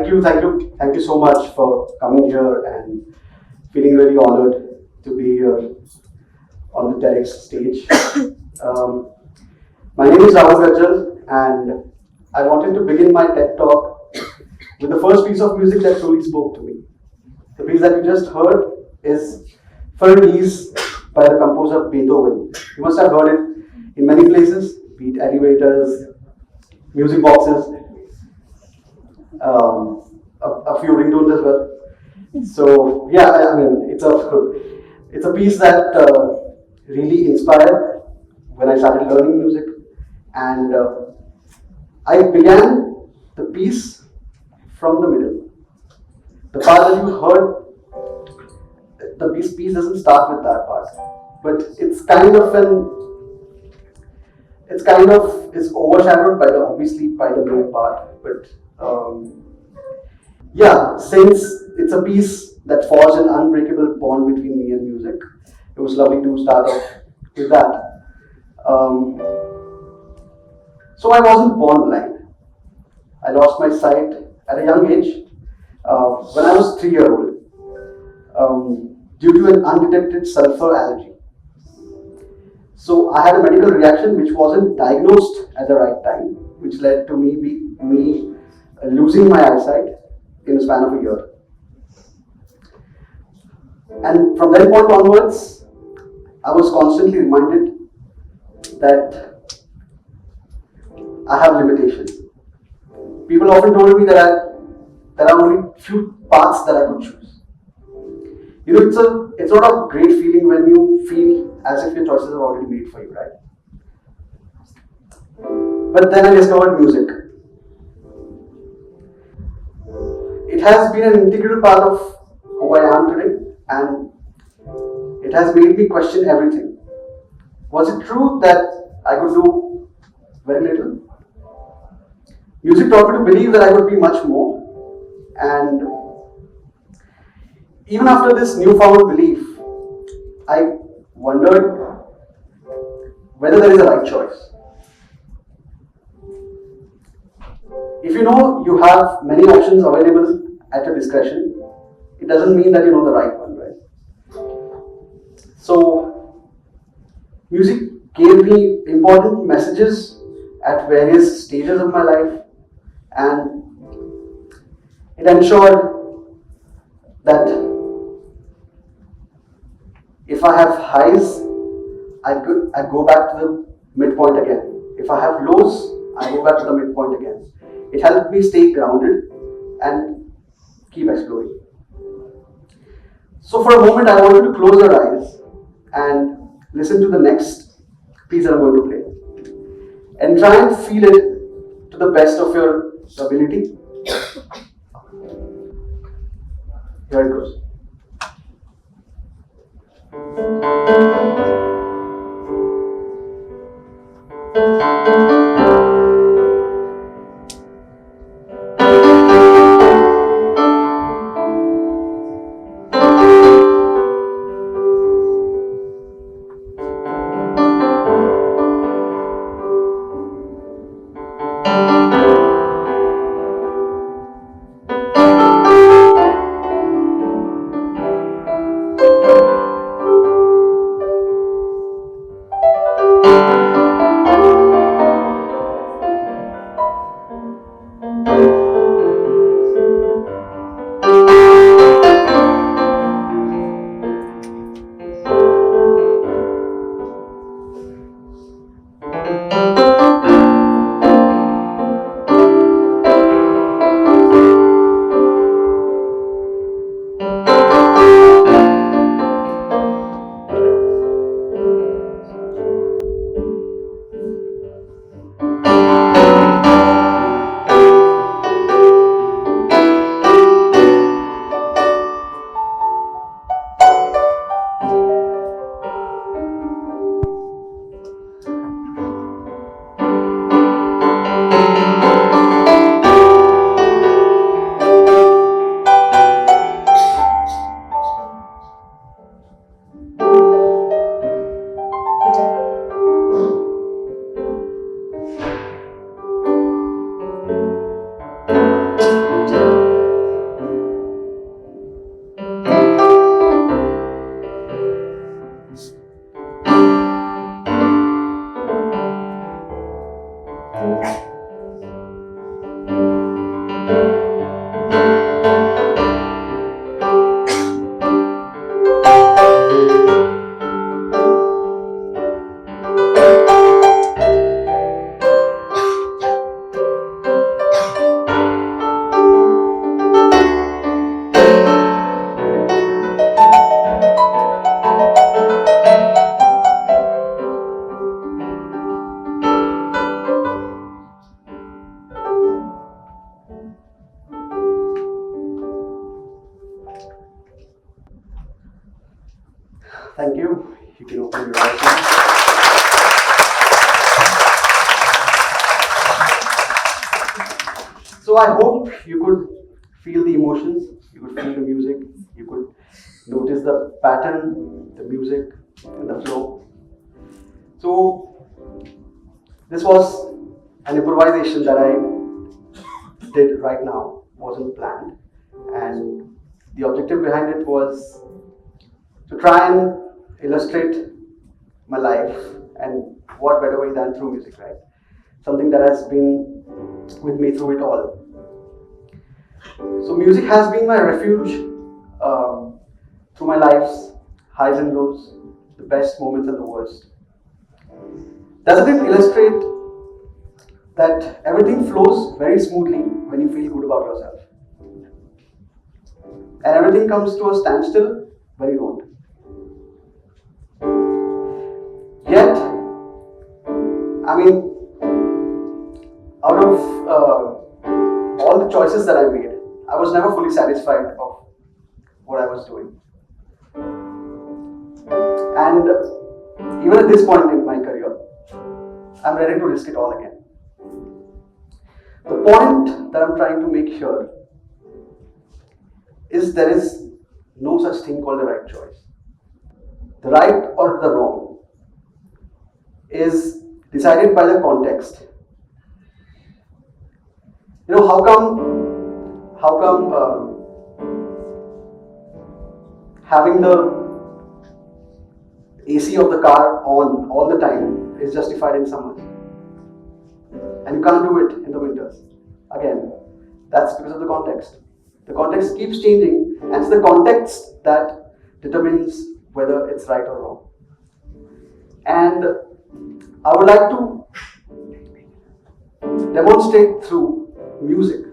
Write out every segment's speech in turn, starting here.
thank you so much for coming here and feeling really honored to be here on the TEDx stage. My name is Rahul Gajjal, and I wanted to begin my TED talk with the first piece of music that truly spoke to me. The piece that you just heard is Refuge by the composer Beethoven. You must have heard it in many places, be it elevators, music boxes, a few ringtones as well. So yeah, I mean, it's a piece that really inspired when I started learning music, and I began the piece from the middle. The part that you heard, the piece doesn't start with that part, but it's overshadowed by the main part. But yeah, since it's a piece that forged an unbreakable bond between me and music, it was lovely to start off with that. So I wasn't born blind. I lost my sight at a young age when I was 3 years old due to an undetected sulphur allergy. So I had a medical reaction which wasn't diagnosed at the right time, which led to me losing my eyesight in a span of a year. And from that point onwards, I was constantly reminded that I have limitations. People often told me that there are only few paths that I could choose. You know, it's not a great feeling when you feel as if your choices are already made for you, right? But then I discovered music. It has been an integral part of who I am today, and it has made me question everything. Was it true that I could do very little? Music taught me to believe that I could be much more, and even after this newfound belief, I wondered whether there is a right choice. If you know you have many options available at your discretion, it doesn't mean that you know the right one, right? So, music gave me important messages at various stages of my life, and it ensured that if I have highs, I go back to the midpoint again. If I have lows, I go back to the midpoint again. It helped me stay grounded and keep exploring. So for a moment, I want you to close your eyes and listen to the next piece that I'm going to play, and try and feel it to the best of your ability. Here it goes. Thank you. You can open your eyes now. So I hope you could feel the emotions, you could feel the music, you could notice the pattern, the music, and the flow. So this was an improvisation that I did right now, wasn't planned, and the objective behind it was to try and illustrate my life, and what better way than through music, right? Something that has been with me through it all. So music has been my refuge through my life's highs and lows, the best moments and the worst. Doesn't it illustrate that everything flows very smoothly when you feel good about yourself? And everything comes to a standstill when you don't. Yet, I mean, out of all the choices that I made, I was never fully satisfied of what I was doing. And even at this point in my career, I'm ready to risk it all again. The point that I'm trying to make here is there is no such thing called the right choice. The right or the wrong is decided by the context. You know, how come having the AC of the car on all the time is justified in summers, and you can't do it in the winters? Again, that's because of the context. The context keeps changing, and it's the context that determines whether it's right or wrong. And I would like to demonstrate through music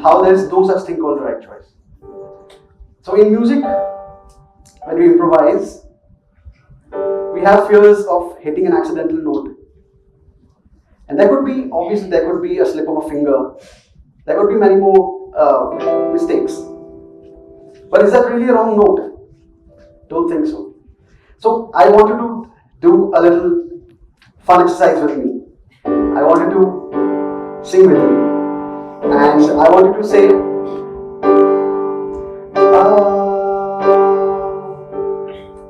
how there is no such thing called the right choice. So in music, when we improvise, we have fears of hitting an accidental note. And there could be a slip of a finger, there could be many more mistakes. But is that really a wrong note? Don't think so. So I want you to do a little fun exercise with me. I want you to sing with me. And I want you to say,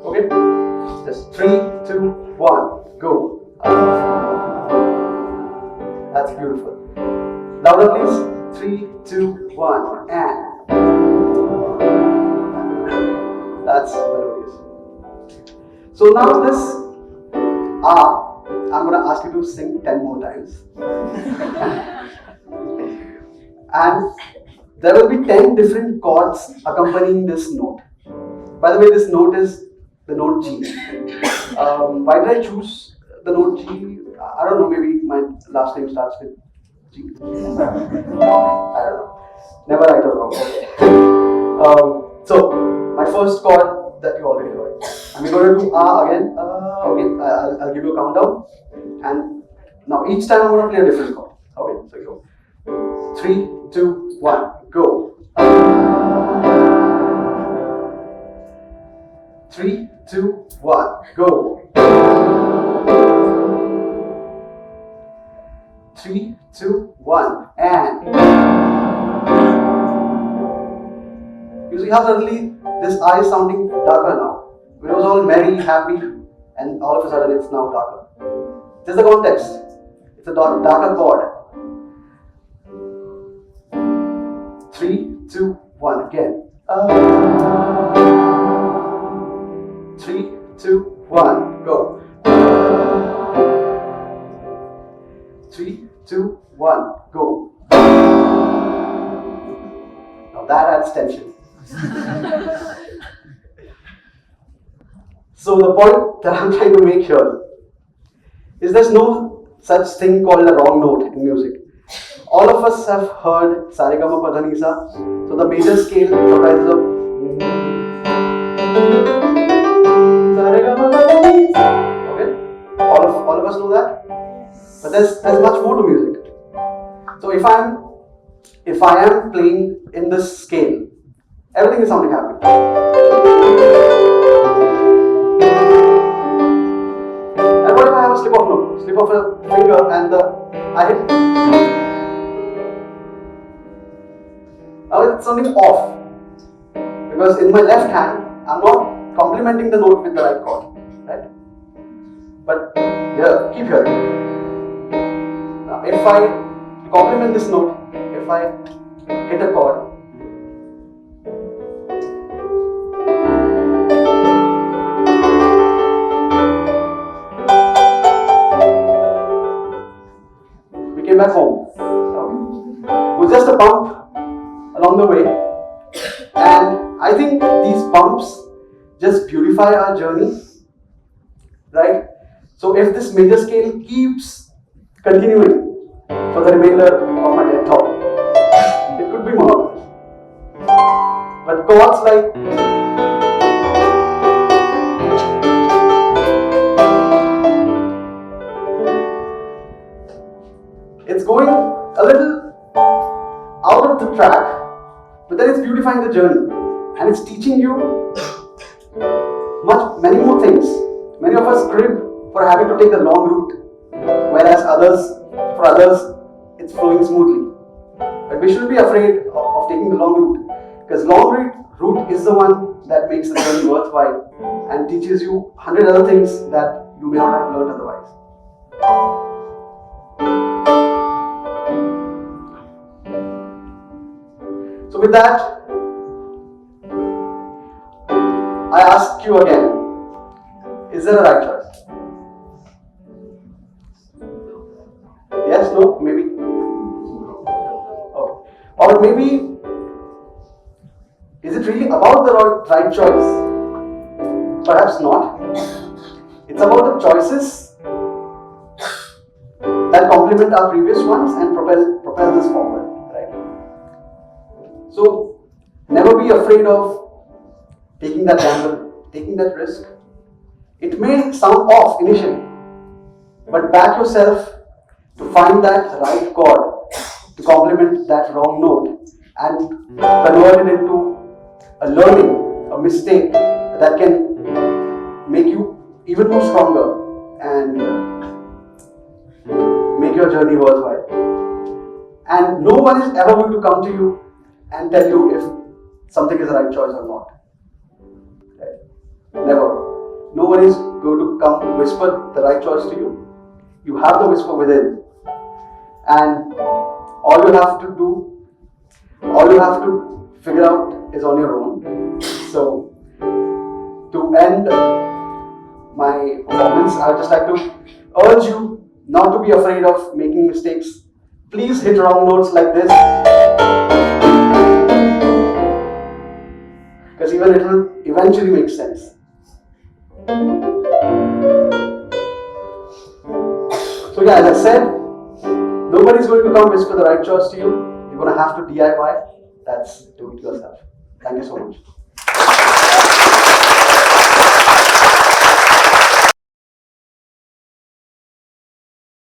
okay? Just 3, 2, 1, go. That's beautiful. Louder please. 3, 2, 1, and. That's melodious. So now this I'm going to ask you to sing 10 more times. And there will be 10 different chords accompanying this note. By the way, this note is the note G. Why did I choose the note G? I don't know, maybe my last name starts with G. I don't know. Never right or wrong. So, my first chord that you already heard. And we're going to do again. Okay, I'll give you a countdown. And now each time I'm going to play a different chord. Okay, so you go. 3, 2, 1, go. 3, 2, 1, go. 3, 2, 1, and. You see how suddenly this eye is sounding darker now. It was all merry, happy, and all of a sudden it's now darker. This is the context. It's a darker chord. 3, 2, 1, again. 3, 2, 1, go. 3, 2, 1, go. Now that adds tension. So the point that I'm trying to make here is there's no such thing called a wrong note in music. All of us have heard Saregama Padanisa. So the major scale comprises of Saregama Padanisa. Okay, all of us know that. But there's much more to music. So if I am playing in this scale, everything is sounding happy. And what if I have a slip of a finger and I hit? Now it's something off. Because in my left hand, I'm not complementing the note with the right chord. Right? But here, keep hearing. Now if I complement this note, if I hit a chord, we came back home. It was just a bump along the way, and I think these bumps just beautify our journey, right? So if this major scale keeps continuing for the remainder of my dead thought, it could be monotonous. But chords like it's going a little out of the track, but then it's beautifying the journey and it's teaching you many more things. Many of us crib for having to take the long route, whereas for others, it's flowing smoothly. But we shouldn't be afraid of taking the long route, because long route is the one that makes the journey worthwhile and teaches you 100 other things that you may not have learned otherwise. So with that, I ask you again, is there a right choice? Yes, no, maybe? Oh. Or maybe, is it really about the right choice? Perhaps not. It's about the choices that complement our previous ones and propel this forward, right? So, never be afraid of taking that gamble, taking that risk. It may sound off initially, but back yourself to find that right chord to complement that wrong note and convert it into a learning, a mistake that can make you even more stronger and make your journey worthwhile. And no one is ever going to come to you and tell you if something is the right choice or not. Never. No one is going to come whisper the right choice to you. You have the whisper within. And all you have to figure out is on your own. So, to end my performance, I would just like to urge you not to be afraid of making mistakes. Please hit wrong notes like this, because even it will eventually make sense. So yeah, as I said, nobody's going to come whisper the right choice to you. You're going to have to DIY. That's do it yourself. Thank you so much.